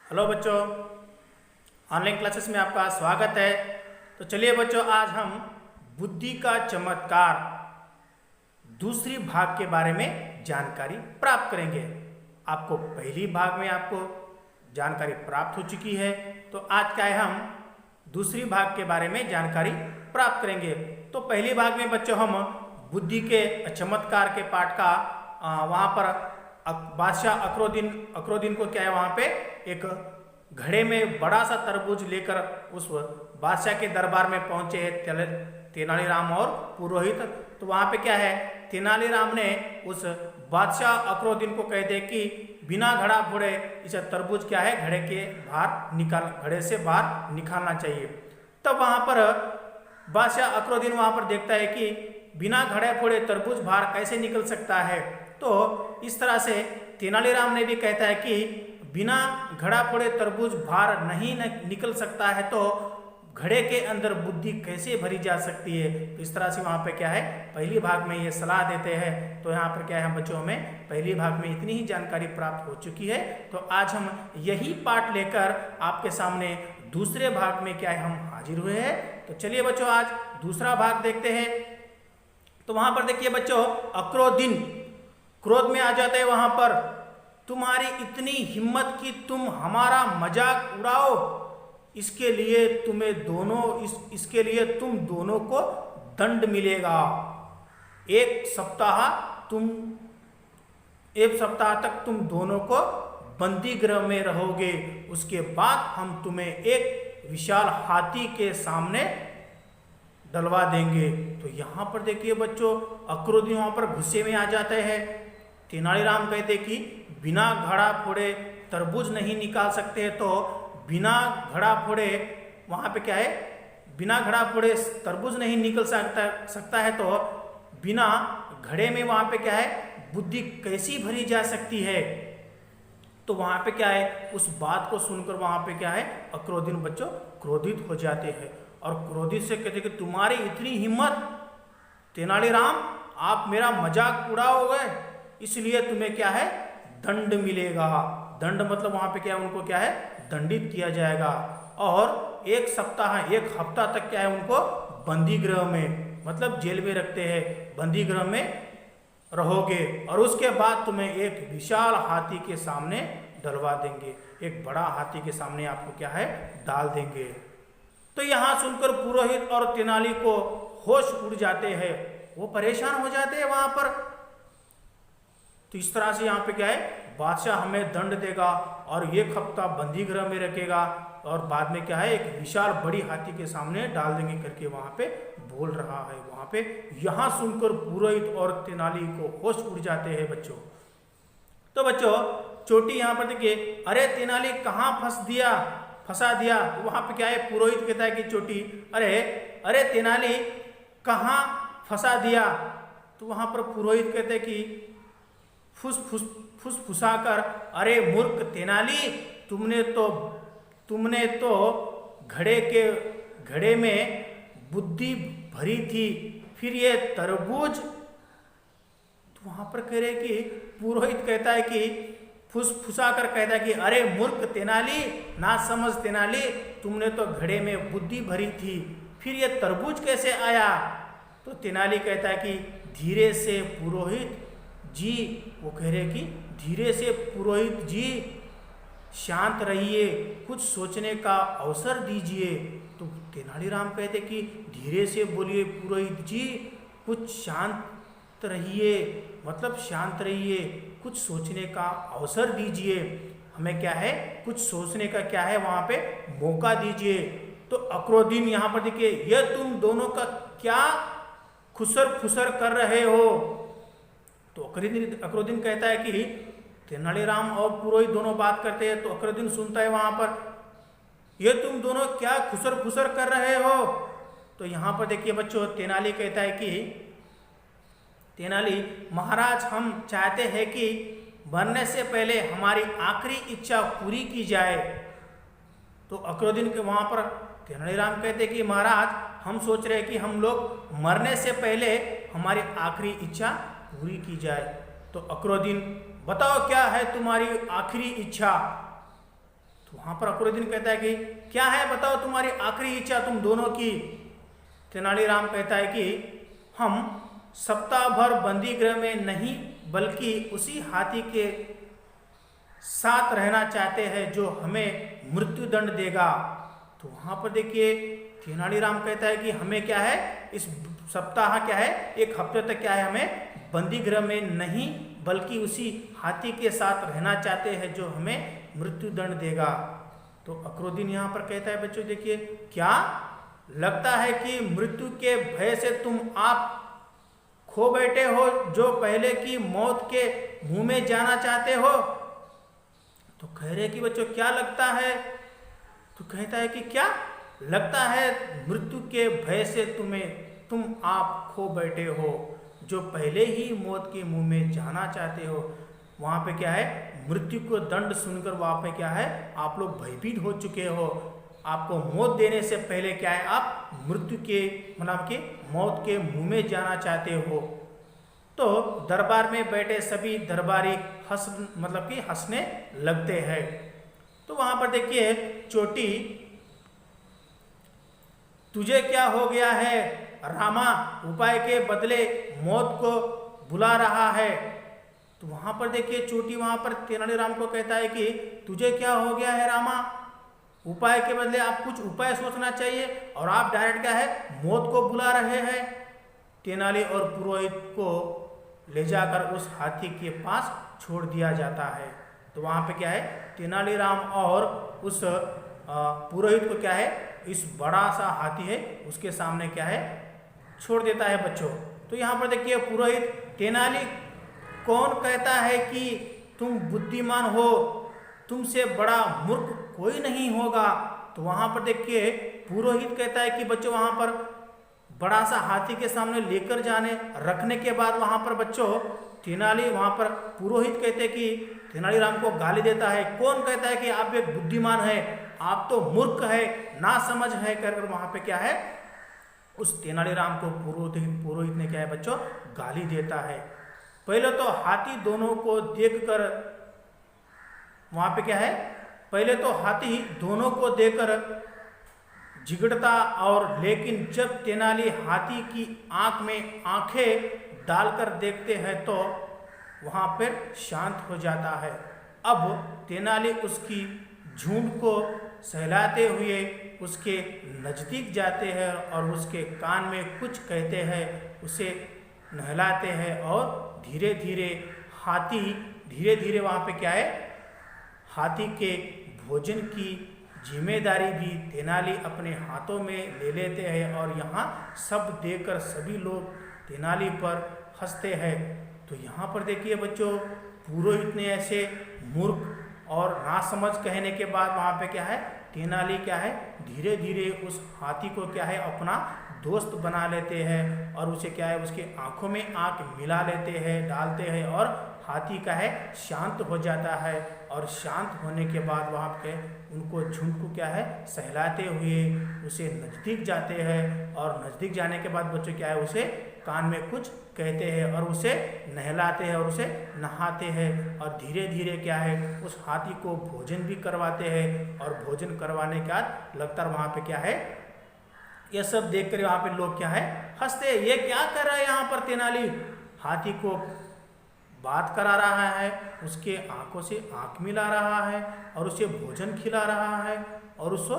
Hello बच्चों, online classes में आपका स्वागत है। तो चलिए बच्चों, आज हम बुद्धि का चमत्कार दूसरी भाग के बारे में जानकारी प्राप्त करेंगे। आपको पहली भाग में आपको जानकारी प्राप्त हो चुकी है, तो आज क्या है, हम दूसरी भाग के बारे में जानकारी प्राप्त करेंगे। तो पहली भाग में बच्चों हम बुद्धि के चमत्कार के पाठ का वहाँ पर बादशाह अकरोदीन को क्या है, वहाँ पे एक घड़े में बड़ा सा तरबूज लेकर उस बादशाह के दरबार में पहुंचे हैं तेनालीराम और पुरोहित। तो वहाँ पे क्या है, तेनालीराम ने उस बादशाह अकरोदीन को कह दे कि बिना घड़ा फोड़े इसे तरबूज क्या है घड़े से बाहर निकालना चाहिए। तब वहाँ पर बादशाह अकरोदीन वहाँ पर देखता है कि बिना घड़े फोड़े तरबूज बाहर कैसे निकल सकता है। तो इस तरह से तेनालीराम ने भी कहता है कि बिना घड़ा फोड़े तरबूज बाहर नहीं निकल सकता है, तो घड़े के अंदर बुद्धि कैसे भरी जा सकती है। तो इस तरह से वहाँ पे क्या है, पहली भाग में ये सलाह देते हैं। तो यहाँ पर क्या है, बच्चों हमें पहली भाग में इतनी ही जानकारी प्राप्त हो चुकी है। तो आज हम यही पाठ लेकर आपके सामने दूसरे भाग में क्या है, हम हाजिर हुए हैं। तो चलिए बच्चों, आज दूसरा भाग देखते हैं। तो वहाँ पर देखिए बच्चों, अकरोदीन क्रोध में आ जाते हैं। वहाँ पर तुम्हारी इतनी हिम्मत कि तुम हमारा मजाक उड़ाओ, इसके लिए इसके लिए तुम दोनों को दंड मिलेगा। एक सप्ताह तक तुम दोनों को बंदी गृह में रहोगे। उसके बाद हम तुम्हें एक विशाल हाथी के सामने डलवा देंगे। तो यहाँ पर देखिए बच्चों, अकरोदीन वहाँ पर गुस्से में आ जाते हैं। तेनालीराम कहते कि बिना घड़ा फोड़े तरबूज नहीं निकाल सकते, तो बिना घड़ा फोड़े वहाँ पे क्या है, बिना घड़ा फोड़े तरबूज नहीं निकल सकता है, तो बिना घड़े में वहाँ पे क्या है, बुद्धि कैसी भरी जा सकती है। तो वहाँ पे क्या है, उस बात को सुनकर वहाँ पे क्या है, अकरोदीन बच्चों क्रोधित हो जाते हैं और क्रोधित से कहते कि तुम्हारी इतनी हिम्मत, तेनालीराम आप मेरा मजाक उड़ाओगे, इसलिए तुम्हें क्या है, दंड मिलेगा। दंड मतलब वहां पे क्या है, उनको क्या है, दंडित किया जाएगा। और एक हफ्ता तक क्या है, उनको बंदी गृह में मतलब जेल में रखते हैं, बंदी गृह में रहोगे। और उसके बाद तुम्हें एक विशाल हाथी के सामने डलवा देंगे, एक बड़ा हाथी के सामने आपको क्या है, डाल देंगे। तो यहाँ सुनकर पुरोहित और तेनाली को होश उड़ जाते हैं, वो परेशान हो जाते हैं वहां पर। तो इस तरह से यहाँ पे क्या है, बादशाह हमें दंड देगा और एक हफ्ता बंदी गृह में रखेगा और बाद में क्या है, एक विशाल बड़ी हाथी के सामने डाल देंगे करके वहां पे बोल रहा है। वहां पे यहाँ सुनकर पुरोहित और तेनाली को होश उड़ जाते हैं बच्चों। तो बच्चों चोटी यहाँ पर देखिए, अरे तेनाली कहाँ फंसा दिया। तो वहां पे क्या है, पुरोहित कहता है कि चोटी, अरे तेनाली कहाँ फंसा दिया। तो वहां पर पुरोहित कहते हैं कि फुसफुसाकर, अरे मूर्ख तेनाली, तुमने तो घड़े में बुद्धि भरी थी, फिर ये तरबूज। तो वहां पर कह रहे कि पुरोहित कहता है कि फुसफुसाकर कहता है कि अरे मूर्ख तेनाली, ना समझ तेनाली, तुमने तो घड़े में बुद्धि भरी थी, फिर ये तरबूज कैसे आया। तो तेनाली कहता है कि धीरे से पुरोहित जी, वो कह रहे कि धीरे से पुरोहित जी, शांत रहिए, कुछ सोचने का अवसर दीजिए। तो तेनालीराम कहते कि धीरे से बोलिए पुरोहित जी, कुछ शांत रहिए, मतलब शांत रहिए, कुछ सोचने का अवसर दीजिए, हमें क्या है, कुछ सोचने का क्या है, वहां पे मौका दीजिए। तो अकरोदीन यहाँ पर देखिए, यह तुम दोनों का क्या खुसर फुसर कर रहे हो। तो अकरोदीन कहता है कि तेनालीराम और पुरोहित दोनों बात करते हैं। तो अकरोदीन सुनता है वहां पर, ये तुम दोनों क्या खुसर फुसर कर रहे हो। तो यहां पर देखिए बच्चों, तेनाली कहता है कि तेनाली महाराज, हम चाहते हैं कि मरने से पहले हमारी आखिरी इच्छा पूरी की जाए। तो अकरोदीन के वहां पर तेनालीराम कहते हैं कि महाराज, हम सोच रहे हैं कि हम लोग मरने से पहले हमारी आखिरी इच्छा पूरी की जाए। तो अकरोदीन, बताओ क्या है तुम्हारी आखिरी इच्छा। तो वहां पर अकबरुद्दीन कहता है कि क्या है बताओ तुम्हारी आखिरी इच्छा तुम दोनों की। तेनालीराम कहता है कि हम सप्ताह भर बंदी गृह में नहीं बल्कि उसी हाथी के साथ रहना चाहते हैं जो हमें मृत्यु दंड देगा। तो वहां पर देखिए तेनालीराम कहता है कि हमें क्या है इस सप्ताह क्या है एक हफ्ते तक क्या है हमें बंदी गृह में नहीं बल्कि उसी हाथी के साथ रहना चाहते हैं जो हमें मृत्यु दंड देगा। तो अकबरुद्दीन यहाँ पर कहता है बच्चों देखिए क्या लगता है कि मृत्यु के भय से तुम आप खो बैठे हो जो पहले की मौत के मुंह में जाना चाहते हो। तो कह रहे कि बच्चों क्या लगता है। तो कहता है कि क्या लगता है मृत्यु के भय से तुम आप खो बैठे हो जो पहले ही मौत के मुंह में जाना चाहते हो। वहां पे क्या है मृत्यु को दंड सुनकर वहां पे क्या है आप लोग भयभीत हो चुके हो। आपको मौत देने से पहले क्या है आप मृत्यु के मतलब के मौत के मुंह में जाना चाहते हो। तो दरबार में बैठे सभी दरबारी हंसने लगते हैं। तो वहां पर देखिए चोटी तुझे क्या हो गया है रामा उपाय के बदले मौत को बुला रहा है। तो वहां पर देखिए चोटी वहां पर तेनालीराम को कहता है कि तुझे क्या हो गया है रामा उपाय के बदले आप कुछ उपाय सोचना चाहिए और आप डायरेक्ट क्या है मौत को बुला रहे हैं। तेनाली और पुरोहित को ले जाकर उस हाथी के पास छोड़ दिया जाता है। तो वहां पे क्या है तेनालीराम और उस पुरोहित को क्या है इस बड़ा सा हाथी है उसके सामने क्या है छोड़ देता है बच्चों। तो यहाँ पर देखिए पुरोहित तेनाली कौन कहता है कि तुम बुद्धिमान हो तुमसे बड़ा मूर्ख कोई नहीं होगा। तो वहां पर देखिए पुरोहित कहता है कि बच्चों वहां पर बड़ा सा हाथी के सामने लेकर जाने रखने के बाद वहां पर बच्चों तेनाली वहां पर पुरोहित कहते कि तेनालीराम को गाली देता है। कौन कहता है कि आप एक बुद्धिमान है आप तो मूर्ख है ना समझ है कर वहां पे क्या है उस तेनालीराम को पुरोहित ने क्या है बच्चों गाली देता है। पहले तो हाथी दोनों को देखकर वहां पे क्या है पहले तो हाथी दोनों को देखकर झिगड़ता और लेकिन जब तेनाली हाथी की आंख में आंखें डालकर देखते हैं तो वहां पर शांत हो जाता है। अब तेनाली उसकी झुंड को सहलाते हुए उसके नजदीक जाते हैं और उसके कान में कुछ कहते हैं उसे नहलाते हैं और धीरे धीरे हाथी धीरे धीरे वहां पे क्या है हाथी के भोजन की जिम्मेदारी भी तेनाली अपने हाथों में ले लेते हैं और यहाँ सब देखकर सभी लोग तेनाली पर हंसते हैं। तो यहाँ पर देखिए बच्चों पुरोहित ने ऐसे मूर्ख और नासमझ कहने के बाद वहाँ पे क्या है तेनाली क्या है धीरे धीरे उस हाथी को क्या है अपना दोस्त बना लेते हैं और उसे क्या है उसके आंखों में आंख मिला लेते हैं डालते हैं और हाथी का है शांत हो जाता है। और शांत होने के बाद वहाँ पे उनको झुंड को क्या है सहलाते हुए उसे नज़दीक जाते हैं और नज़दीक जाने के बाद बच्चों क्या है उसे कान में कुछ कहते हैं और उसे नहलाते हैं और उसे नहाते हैं और धीरे धीरे क्या है उस हाथी को भोजन भी करवाते हैं। और भोजन करवाने के बाद लगातार वहाँ पे क्या है ये सब देख कर वहाँ पे लोग क्या है हंसते हैं। ये क्या कर रहा है यहाँ पर तेनाली हाथी को बात करा रहा है उसके आंखों से आंख मिला रहा है और उसे भोजन खिला रहा है और उसको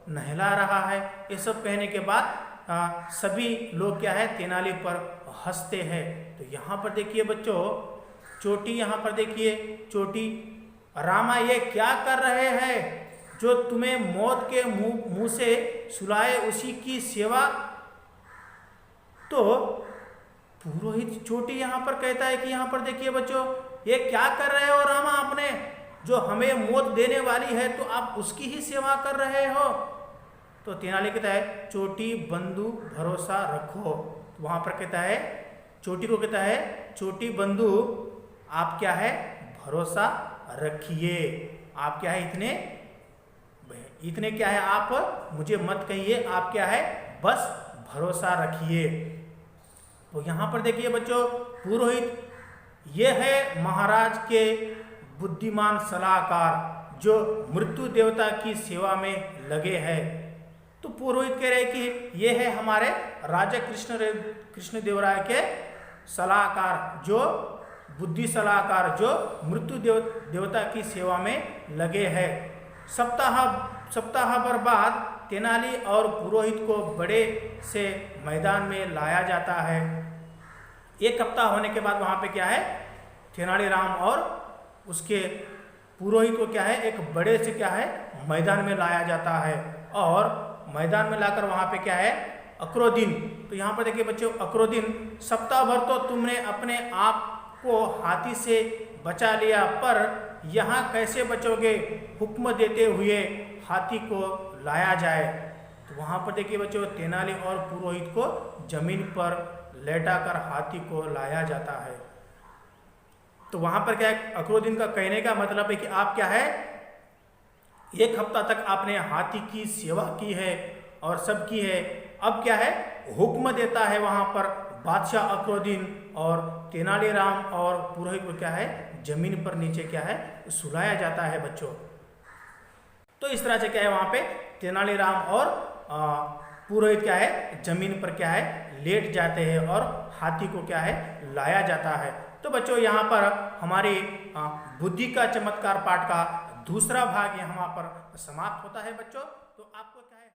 नहला रहा है। ये सब कहने के बाद सभी लोग क्या है तेनाली पर हंसते हैं। तो यहाँ पर देखिए बच्चों चोटी यहाँ पर देखिए चोटी रामा ये क्या कर रहे हैं जो तुम्हें मौत के मुंह से सुलाए उसी की सेवा। तो पुरोहित चोटी यहाँ पर कहता है कि यहाँ पर देखिए बच्चों ये क्या कर रहे हो रामा आपने जो हमें मौत देने वाली है तो आप उसकी ही सेवा कर रहे हो। तो तेनाली कहता है चोटी बंधु भरोसा रखो। वहां पर कहता है चोटी को कहता है चोटी बंधु आप क्या है भरोसा रखिए। आप क्या है इतने क्या है आप मुझे मत कहिए आप क्या है बस भरोसा रखिए। तो यहाँ पर देखिए बच्चों पुरोहित ये है महाराज के बुद्धिमान सलाहकार जो मृत्यु देवता की सेवा में लगे हैं। तो पुरोहित कह रहे कि ये है हमारे राजा कृष्णदेवराय के सलाहकार, जो बुद्धि सलाहकार, जो मृत्यु देवता की सेवा में लगे हैं। सप्ताह भर बाद तेनाली और पुरोहित को बड़े से मैदान में लाया जाता है। एक हफ्ता होने के बाद वहाँ पे क्या है, तेनालीराम और उसके पुरोहित को क्या है, एक बड़े से क्या है, मैदान में लाया जाता है। और मैदान में लाकर वहाँ पे क्या है, अक्रोदिन। तो यहाँ पर देखिए बच्चों, अक्रोदिन, सप्ताह भर तो तुमने अपने आप को हाथी से बचा लिया, पर यहाँ कैसे बचोगे, हुक्म देते हुए हाथी को लाया जाए। तो वहाँ पर देखिए बच्चों, तेनाली और पुरोहित को जमीन पर लेटाकर हाथी को लाया जाता है। तो वहाँ पर क्या है, अक्रोदिन का कहने का मतलब है कि आप क्या है, एक हफ्ता तक आपने हाथी की सेवा की है और सब की है, अब क्या है, हुक्म देता है वहाँ पर बादशाह अक्रोदिन, और तेनालीराम और पुरोहित को क्या है, जमीन पर नीचे क्या है, सुलाया जाता है बच्चों। तो इस तरह से क्या है, वहाँ पे तेनालीराम और पुरोहित क्या है, जमीन पर क्या है, लेट जाते हैं और हाथी को क्या है, लाया जाता है। तो बच्चों यहाँ पर हमारी बुद्धि का चमत्कार पाठ का दूसरा भाग यहाँ पर समाप्त होता है बच्चों। तो आपको क्या है